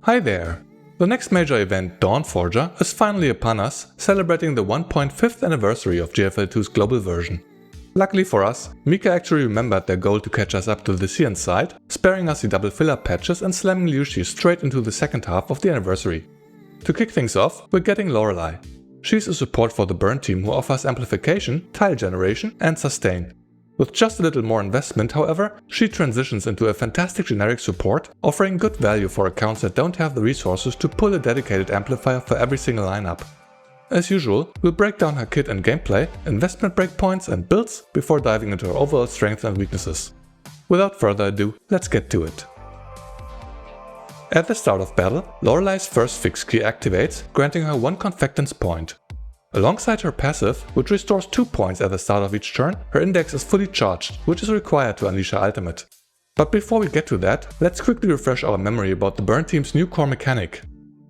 Hi there! The next major event, Dawnforger, is finally upon us, celebrating the 1.5th anniversary of GFL2's global version. Luckily for us, Mika actually remembered their goal to catch us up to the Sion side, sparing us the double filler patches and slamming Liushi straight into the second half of the anniversary. To kick things off, we're getting Loreley. She's a support for the burn team who offers amplification, tile generation and sustain. With just a little more investment, however, she transitions into a fantastic generic support, offering good value for accounts that don't have the resources to pull a dedicated amplifier for every single lineup. As usual, we'll break down her kit and gameplay, investment breakpoints and builds before diving into her overall strengths and weaknesses. Without further ado, let's get to it. At the start of battle, Loreley's first fix key activates, granting her 1 confectance point. Alongside her passive, which restores 2 points at the start of each turn, her index is fully charged, which is required to unleash her ultimate. But before we get to that, let's quickly refresh our memory about the burn team's new core mechanic.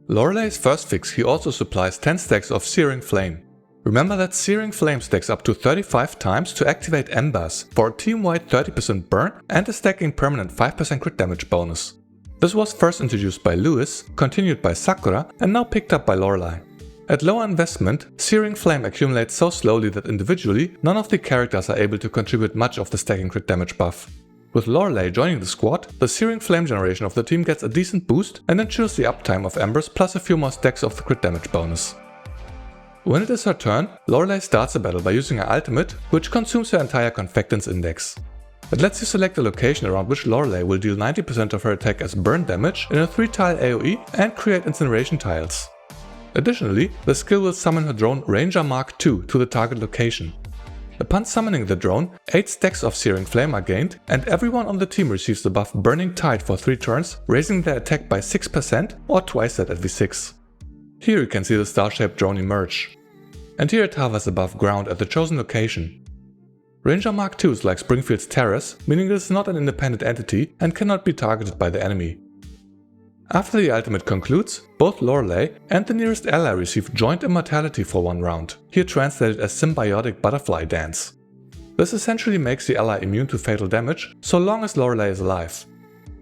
Loreley's first fix key also supplies 10 stacks of Searing Flame. Remember that Searing Flame stacks up to 35 times to activate Embers for a team-wide 30% burn and a stacking permanent 5% crit damage bonus. This was first introduced by Lewis, continued by Sakura and now picked up by Loreley. At lower investment, Searing Flame accumulates so slowly that individually, none of the characters are able to contribute much of the stacking crit damage buff. With Loreley joining the squad, the Searing Flame generation of the team gets a decent boost and ensures the uptime of Embers plus a few more stacks of the crit damage bonus. When it is her turn, Loreley starts the battle by using her ultimate, which consumes her entire confectance index. It lets you select a location around which Loreley will deal 90% of her attack as burn damage in a 3-tile AoE and create incineration tiles. Additionally, the skill will summon her drone Ranger Mark II to the target location. Upon summoning the drone, 8 stacks of Searing Flame are gained and everyone on the team receives the buff Burning Tide for 3 turns, raising their attack by 6% or twice that at V6. Here you can see the star-shaped drone emerge. And here it hovers above ground at the chosen location. Ranger Mark II is like Springfield's Terrace, meaning it is not an independent entity and cannot be targeted by the enemy. After the ultimate concludes, both Loreley and the nearest ally receive joint immortality for 1 round, here translated as symbiotic butterfly dance. This essentially makes the ally immune to fatal damage, so long as Loreley is alive.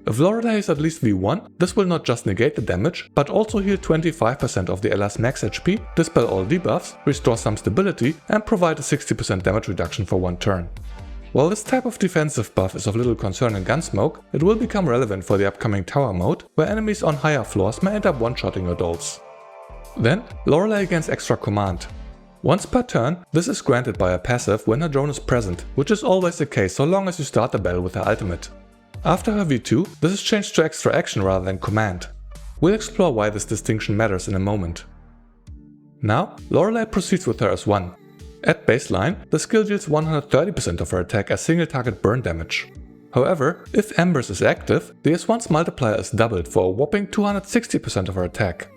If Loreley is at least V1, this will not just negate the damage, but also heal 25% of the ally's max HP, dispel all debuffs, restore some stability, and provide a 60% damage reduction for 1 turn. While this type of defensive buff is of little concern in Gunsmoke, it will become relevant for the upcoming tower mode, where enemies on higher floors may end up one-shotting your dolls. Then, Loreley gains extra command. Once per turn, this is granted by a passive when her drone is present, which is always the case so long as you start the battle with her ultimate. After her V2, this is changed to extra action rather than command. We'll explore why this distinction matters in a moment. Now, Loreley proceeds with her S1. At baseline, the skill deals 130% of her attack as single target burn damage. However, if Embers is active, the S1's multiplier is doubled for a whopping 260% of her attack.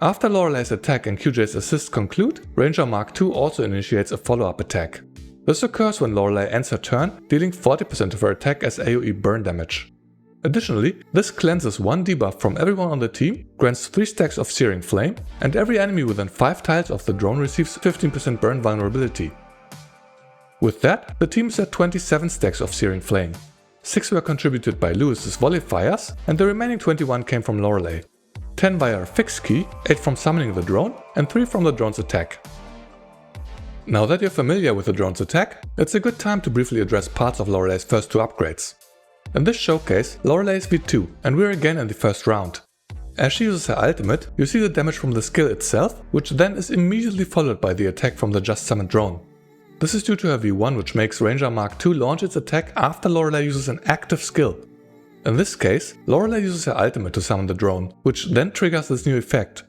After Loreley's attack and QJ's assist conclude, Ranger Mark II also initiates a follow-up attack. This occurs when Loreley ends her turn, dealing 40% of her attack as AoE burn damage. Additionally, this cleanses 1 debuff from everyone on the team, grants 3 stacks of Searing Flame, and every enemy within 5 tiles of the drone receives 15% burn vulnerability. With that, the team is at 27 stacks of Searing Flame. 6 were contributed by Lewis's volley fires, and the remaining 21 came from Loreley. 10 via her fix key, 8 from summoning the drone, and 3 from the drone's attack. Now that you're familiar with the drone's attack, it's a good time to briefly address parts of Loreley's first 2 upgrades. In this showcase, Loreley is V2 and we're again in the first round. As she uses her ultimate, you see the damage from the skill itself, which then is immediately followed by the attack from the just summoned drone. This is due to her V1, which makes Ranger Mark II launch its attack after Loreley uses an active skill. In this case, Loreley uses her ultimate to summon the drone, which then triggers this new effect.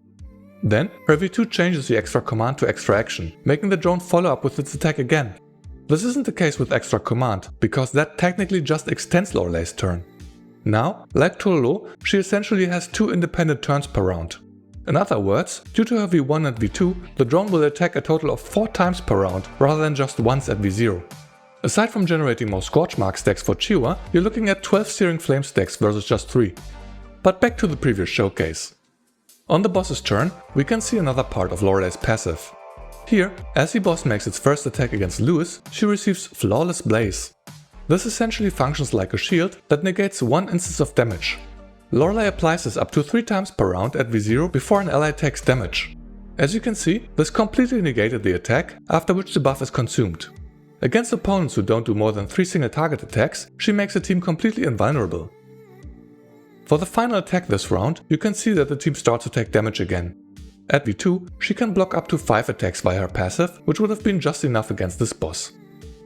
Then, her V2 changes the extra command to extra action, making the drone follow up with its attack again. This isn't the case with extra command, because that technically just extends Loreley's turn. Now, like Torolo, she essentially has 2 independent turns per round. In other words, due to her V1 and V2, the drone will attack a total of 4 times per round, rather than just once at V0. Aside from generating more Scorch Mark stacks for Chiwa, you're looking at 12 Searing Flame stacks versus just 3. But back to the previous showcase. On the boss's turn, we can see another part of Loreley's passive. Here, as the boss makes its first attack against Lewis, she receives Flawless Blaze. This essentially functions like a shield that negates 1 instance of damage. Loreley applies this up to 3 times per round at V0 before an ally takes damage. As you can see, this completely negated the attack, after which the buff is consumed. Against opponents who don't do more than 3 single target attacks, she makes the team completely invulnerable. For the final attack this round, you can see that the team starts to take damage again. At V2, she can block up to 5 attacks via her passive, which would have been just enough against this boss.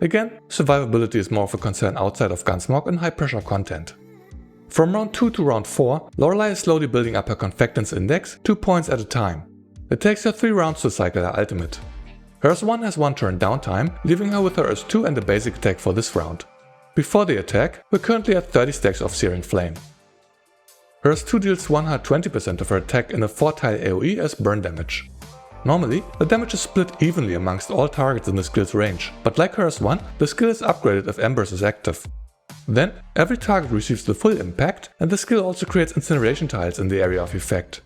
Again, survivability is more of a concern outside of Gunsmoke and high pressure content. From round 2 to round 4, Loreley is slowly building up her Confectance Index 2 points at a time. It takes her 3 rounds to cycle her ultimate. Her S1 has 1 turn downtime, leaving her with her S2 and a basic attack for this round. Before the attack, we're currently at 30 stacks of Searing Flame. Her S2 deals 120% of her attack in a 4-tile AoE as burn damage. Normally, the damage is split evenly amongst all targets in the skill's range, but like her S1, the skill is upgraded if Embers is active. Then, every target receives the full impact, and the skill also creates incineration tiles in the area of effect.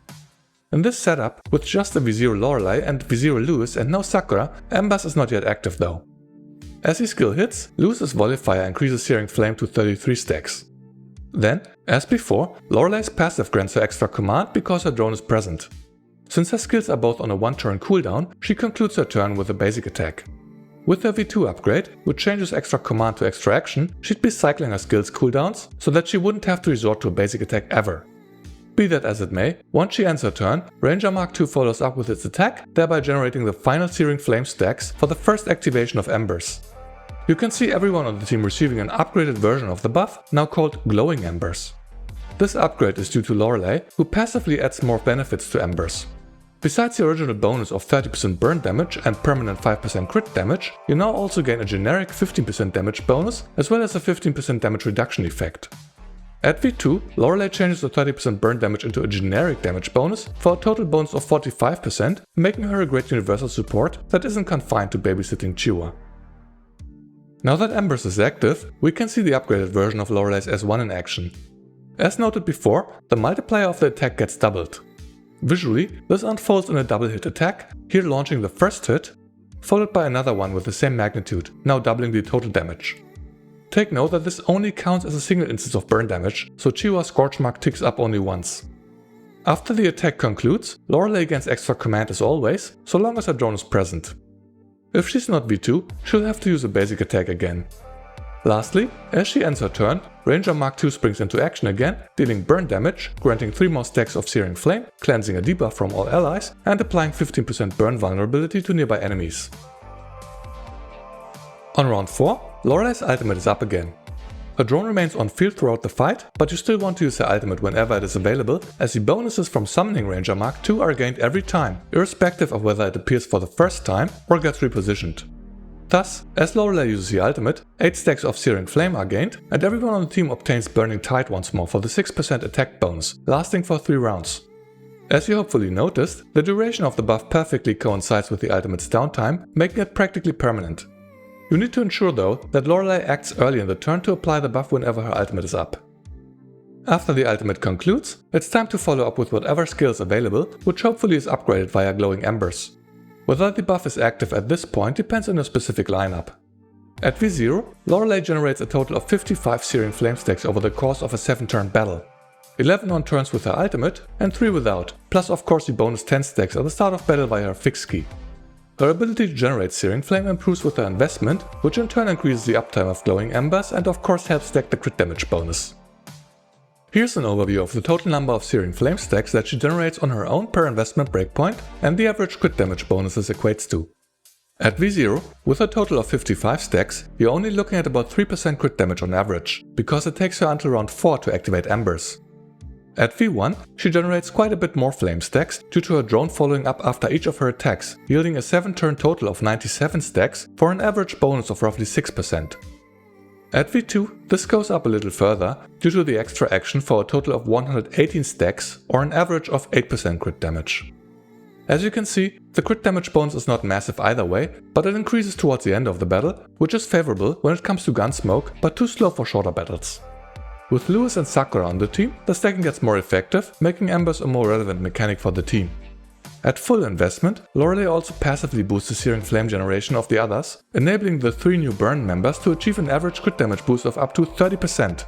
In this setup, with just a V0 Loreley and V0 Lewis and no Sakura, Embers is not yet active though. As his skill hits, Lewis's Volifier increases Searing Flame to 33 stacks. Then, as before, Loreley's passive grants her extra command because her drone is present. Since her skills are both on a 1-turn cooldown, she concludes her turn with a basic attack. With her V2 upgrade, which changes extra command to extra action, she'd be cycling her skills cooldowns so that she wouldn't have to resort to a basic attack ever. Be that as it may, once she ends her turn, Ranger Mark II follows up with its attack, thereby generating the final Searing Flame stacks for the first activation of Embers. You can see everyone on the team receiving an upgraded version of the buff, now called Glowing Embers. This upgrade is due to Loreley, who passively adds more benefits to Embers. Besides the original bonus of 30% burn damage and permanent 5% crit damage, you now also gain a generic 15% damage bonus as well as a 15% damage reduction effect. At V2, Loreley changes the 30% burn damage into a generic damage bonus for a total bonus of 45%, making her a great universal support that isn't confined to babysitting Chiwa. Now that Embers is active, we can see the upgraded version of Loreley's S1 in action. As noted before, the multiplier of the attack gets doubled. Visually, this unfolds in a double hit attack, here launching the first hit, followed by another one with the same magnitude, now doubling the total damage. Take note that this only counts as a single instance of burn damage, so Chiwa's Scorch Mark ticks up only once. After the attack concludes, Loreley gains extra command as always, so long as her drone is present. If she's not V2, she'll have to use a basic attack again. Lastly, as she ends her turn, Ranger Mark II springs into action again, dealing burn damage, granting 3 more stacks of Searing Flame, cleansing a debuff from all allies, and applying 15% burn vulnerability to nearby enemies. On round 4, Loreley's ultimate is up again. Her drone remains on field throughout the fight, but you still want to use her ultimate whenever it is available, as the bonuses from summoning Ranger Mark II are gained every time, irrespective of whether it appears for the first time or gets repositioned. Thus, as Loreley uses the ultimate, 8 stacks of Searing Flame are gained, and everyone on the team obtains Burning Tide once more for the 6% attack bonus, lasting for 3 rounds. As you hopefully noticed, the duration of the buff perfectly coincides with the ultimate's downtime, making it practically permanent. You need to ensure though that Loreley acts early in the turn to apply the buff whenever her ultimate is up. After the ultimate concludes, it's time to follow up with whatever skill is available, which hopefully is upgraded via Glowing Embers. Whether the buff is active at this point depends on your specific lineup. At V0, Loreley generates a total of 55 Searing Flame stacks over the course of a 7-turn battle. 11 on turns with her ultimate and 3 without, plus of course the bonus 10 stacks at the start of battle via her fixed key. Her ability to generate Searing Flame improves with her investment, which in turn increases the uptime of Glowing Embers and of course helps stack the crit damage bonus. Here's an overview of the total number of Searing Flame stacks that she generates on her own per investment breakpoint and the average crit damage bonuses equates to. At V0, with a total of 55 stacks, you're only looking at about 3% crit damage on average, because it takes her until round 4 to activate Embers. At V1, she generates quite a bit more flame stacks due to her drone following up after each of her attacks, yielding a 7-turn total of 97 stacks for an average bonus of roughly 6%. At V2, this goes up a little further due to the extra action for a total of 118 stacks or an average of 8% crit damage. As you can see, the crit damage bonus is not massive either way, but it increases towards the end of the battle, which is favorable when it comes to Gunsmoke, but too slow for shorter battles. With Lewis and Sakura on the team, the stacking gets more effective, making Embers a more relevant mechanic for the team. At full investment, Loreley also passively boosts the Searing Flame generation of the others, enabling the 3 new burn members to achieve an average crit damage boost of up to 30%.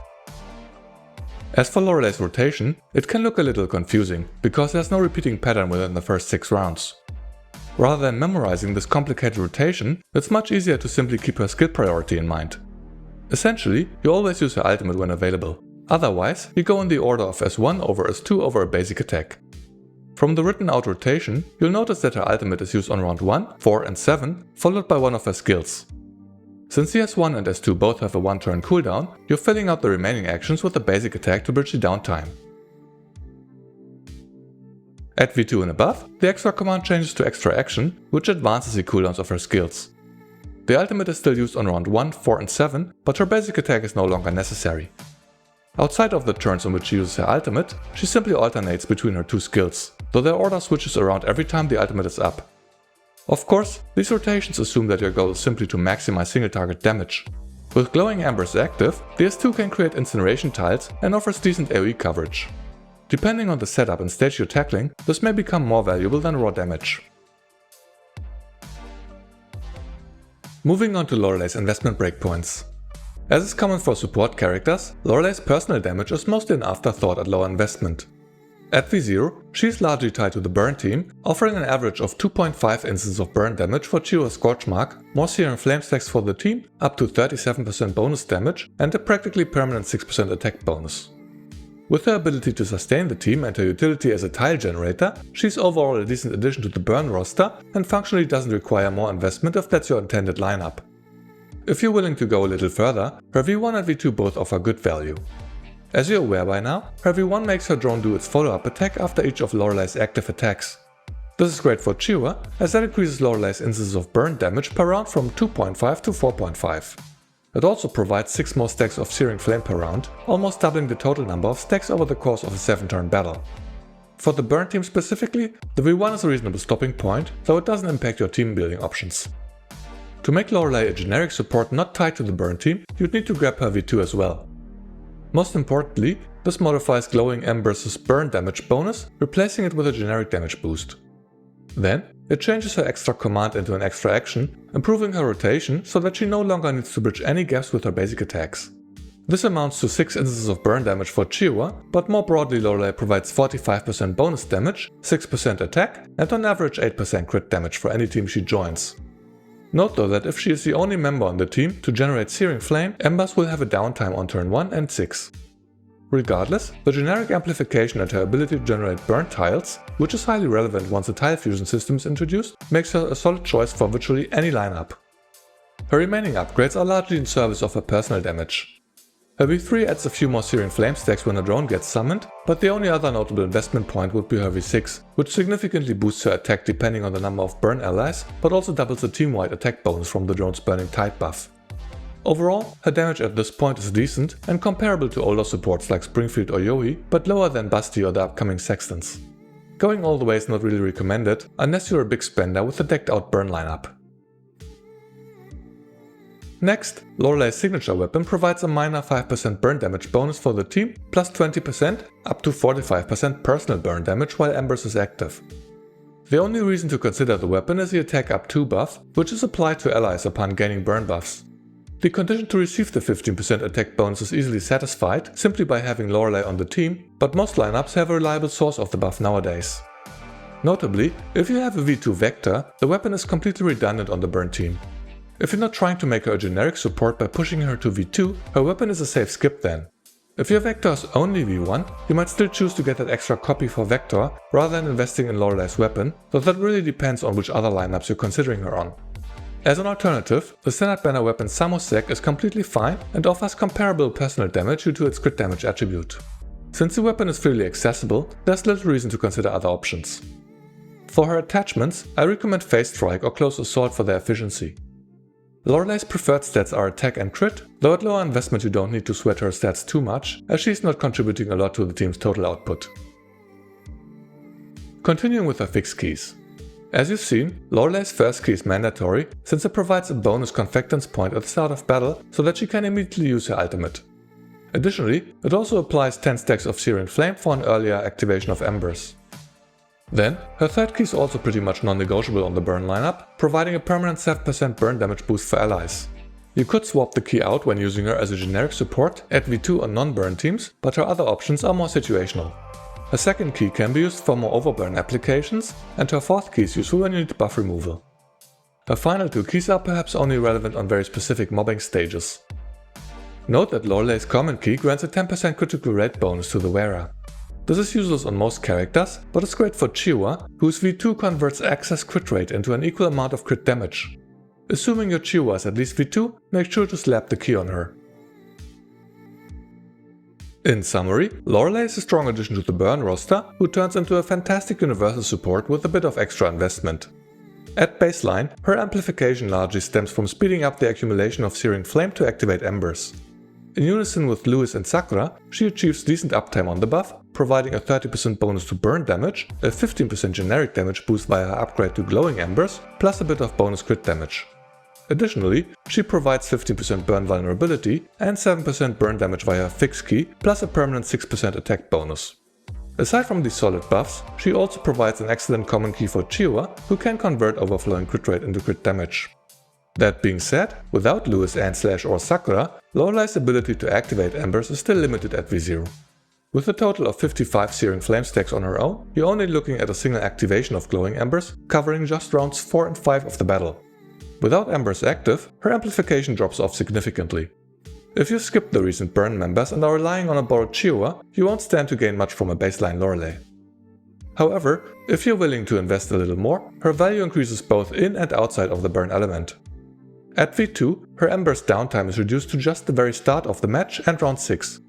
As for Loreley's rotation, it can look a little confusing, because there's no repeating pattern within the first 6 rounds. Rather than memorizing this complicated rotation, it's much easier to simply keep her skill priority in mind. Essentially, you always use her ultimate when available. Otherwise, you go in the order of S1 over S2 over a basic attack. From the written out rotation, you'll notice that her ultimate is used on round 1, 4 and 7, followed by one of her skills. Since the S1 and S2 both have a 1 turn cooldown, you're filling out the remaining actions with a basic attack to bridge the downtime. At V2 and above, the extra command changes to extra action, which advances the cooldowns of her skills. The ultimate is still used on round 1, 4 and 7, but her basic attack is no longer necessary. Outside of the turns on which she uses her ultimate, she simply alternates between her 2 skills, though their order switches around every time the ultimate is up. Of course, these rotations assume that your goal is simply to maximize single target damage. With Glowing Embers active, the S2 can create incineration tiles and offers decent AoE coverage. Depending on the setup and stage you're tackling, this may become more valuable than raw damage. Moving on to Loreley's investment breakpoints. As is common for support characters, Loreley's personal damage is mostly an afterthought at lower investment. At V0, she is largely tied to the burn team, offering an average of 2.5 instances of burn damage for Chiyo's Scorch Mark, more Searing Flame stacks for the team, up to 37% bonus damage, and a practically permanent 6% attack bonus. With her ability to sustain the team and her utility as a tile generator, she's overall a decent addition to the burn roster and functionally doesn't require more investment if that's your intended lineup. If you're willing to go a little further, her V1 and V2 both offer good value. As you're aware by now, her V1 makes her drone do its follow-up attack after each of Loreley's active attacks. This is great for Chiyo, as that increases Loreley's instances of burn damage per round from 2.5 to 4.5. It also provides 6 more stacks of Searing Flame per round, almost doubling the total number of stacks over the course of a 7-turn battle. For the burn team specifically, the V1 is a reasonable stopping point, though it doesn't impact your team building options. To make Loreley a generic support not tied to the burn team, you'd need to grab her V2 as well. Most importantly, this modifies Glowing Embers' burn damage bonus, replacing it with a generic damage boost. Then, it changes her extra command into an extra action, improving her rotation so that she no longer needs to bridge any gaps with her basic attacks. This amounts to 6 instances of burn damage for Chiyo, but more broadly Loreley provides 45% bonus damage, 6% attack, and on average 8% crit damage for any team she joins. Note though that if she is the only member on the team to generate Searing Flame, Embers will have a downtime on turn 1 and 6. Regardless, the generic amplification and her ability to generate burn tiles, which is highly relevant once the tile fusion system is introduced, makes her a solid choice for virtually any lineup. Her remaining upgrades are largely in service of her personal damage. Her V3 adds a few more Searing Flame stacks when a drone gets summoned, but the only other notable investment point would be her V6, which significantly boosts her attack depending on the number of burn allies, but also doubles the team-wide attack bonus from the drone's burning tide buff. Overall, her damage at this point is decent and comparable to older supports like Springfield or Yowie, but lower than Busty or the upcoming Sextons. Going all the way is not really recommended, unless you're a big spender with a decked out burn lineup. Next, Loreley's signature weapon provides a minor 5% burn damage bonus for the team, plus 20% up to 45% personal burn damage while Embers is active. The only reason to consider the weapon is the attack up 2 buff, which is applied to allies upon gaining burn buffs. The condition to receive the 15% attack bonus is easily satisfied simply by having Loreley on the team, but most lineups have a reliable source of the buff nowadays. Notably, if you have a V2 Vector, the weapon is completely redundant on the burn team. If you're not trying to make her a generic support by pushing her to V2, her weapon is a safe skip then. If your Vector is only V1, you might still choose to get that extra copy for Vector rather than investing in Loreley's weapon, though that really depends on which other lineups you're considering her on. As an alternative, the standard banner weapon Samosek is completely fine and offers comparable personal damage due to its crit damage attribute. Since the weapon is freely accessible, there's little reason to consider other options. For her attachments, I recommend Phase Strike or Close Assault for their efficiency. Loreley's preferred stats are attack and crit, though at lower investment you don't need to sweat her stats too much, as she's not contributing a lot to the team's total output. Continuing with her fixed keys. As you've seen, Loreley's first key is mandatory, since it provides a bonus confectance point at the start of battle so that she can immediately use her ultimate. Additionally, it also applies 10 stacks of Searing Flame for an earlier activation of Embers. Then, her third key is also pretty much non-negotiable on the burn lineup, providing a permanent 7% burn damage boost for allies. You could swap the key out when using her as a generic support at V2 on non-burn teams, but her other options are more situational. Her second key can be used for more overburn applications, and her fourth key is useful when you need buff removal. Her final two keys are perhaps only relevant on very specific mobbing stages. Note that Loreley's common key grants a 10% critical rate bonus to the wearer. This is useless on most characters, but it's great for Chiwa, whose V2 converts excess crit rate into an equal amount of crit damage. Assuming your Chiwa is at least V2, make sure to slap the key on her. In summary, Loreley is a strong addition to the burn roster, who turns into a fantastic universal support with a bit of extra investment. At baseline, her amplification largely stems from speeding up the accumulation of Searing Flame to activate Embers. In unison with Lewis and Sakura, she achieves decent uptime on the buff, providing a 30% bonus to burn damage, a 15% generic damage boost via her upgrade to Glowing Embers, plus a bit of bonus crit damage. Additionally, she provides 15% burn vulnerability and 7% burn damage via her fixed key, plus a permanent 6% attack bonus. Aside from these solid buffs, she also provides an excellent common key for Chiwa, who can convert overflowing crit rate into crit damage. That being said, without Lewis and / or Sakura, Loreley's ability to activate Embers is still limited at V0. With a total of 55 Searing Flame stacks on her own, you're only looking at a single activation of Glowing Embers, covering just rounds 4 and 5 of the battle. Without Embers active, her amplification drops off significantly. If you skip the recent burn members and are relying on a borrowed Chiwa, you won't stand to gain much from a baseline Loreley. However, if you're willing to invest a little more, her value increases both in and outside of the burn element. At V2, her Embers downtime is reduced to just the very start of the match and round 6.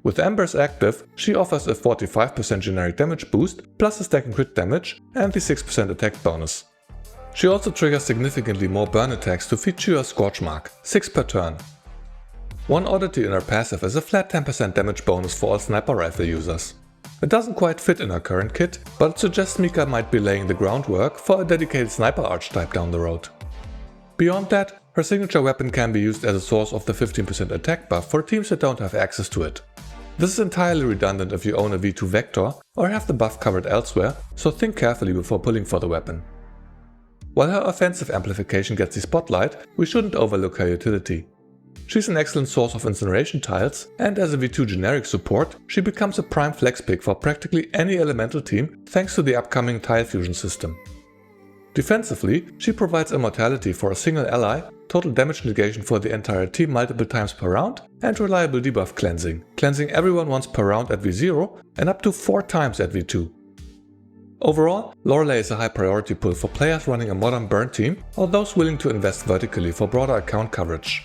With Embers active, she offers a 45% generic damage boost, plus a stack in crit damage and the 6% attack bonus. She also triggers significantly more burn attacks to feature a Scorch Mark, 6 per turn. One oddity in her passive is a flat 10% damage bonus for all sniper rifle users. It doesn't quite fit in her current kit, but it suggests Mika might be laying the groundwork for a dedicated sniper archetype down the road. Beyond that, her signature weapon can be used as a source of the 15% attack buff for teams that don't have access to it. This is entirely redundant if you own a V2 Vector or have the buff covered elsewhere, so think carefully before pulling for the weapon. While her offensive amplification gets the spotlight, we shouldn't overlook her utility. She's an excellent source of incineration tiles, and as a V2 generic support, she becomes a prime flex pick for practically any elemental team thanks to the upcoming tile fusion system. Defensively, she provides immortality for a single ally, total damage negation for the entire team multiple times per round, and reliable debuff cleansing, cleansing everyone once per round at V0 and up to 4 times at V2. Overall, Loreley is a high priority pull for players running a modern burn team or those willing to invest vertically for broader account coverage.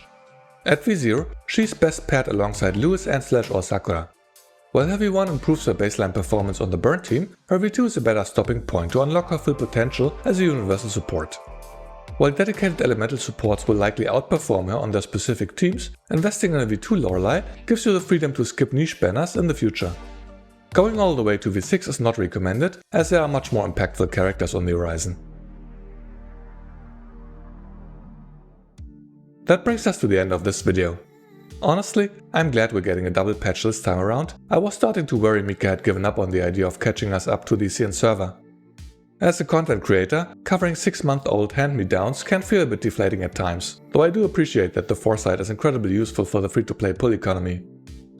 At V0, she's best paired alongside Lewis and / or Sakura. While her V1 improves her baseline performance on the burn team, her V2 is a better stopping point to unlock her full potential as a universal support. While dedicated elemental supports will likely outperform her on their specific teams, investing in a V2 Loreley gives you the freedom to skip niche banners in the future. Going all the way to V6 is not recommended, as there are much more impactful characters on the horizon. That brings us to the end of this video. Honestly, I'm glad we're getting a double patch this time around. I was starting to worry Mika had given up on the idea of catching us up to the CN server. As a content creator, covering 6-month-old hand-me-downs can feel a bit deflating at times, though I do appreciate that the foresight is incredibly useful for the free-to-play pull economy.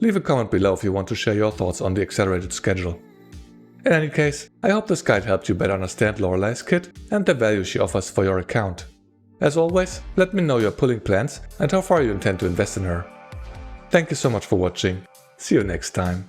Leave a comment below if you want to share your thoughts on the accelerated schedule. In any case, I hope this guide helped you better understand Loreley's kit and the value she offers for your account. As always, let me know your pulling plans and how far you intend to invest in her. Thank you so much for watching. See you next time.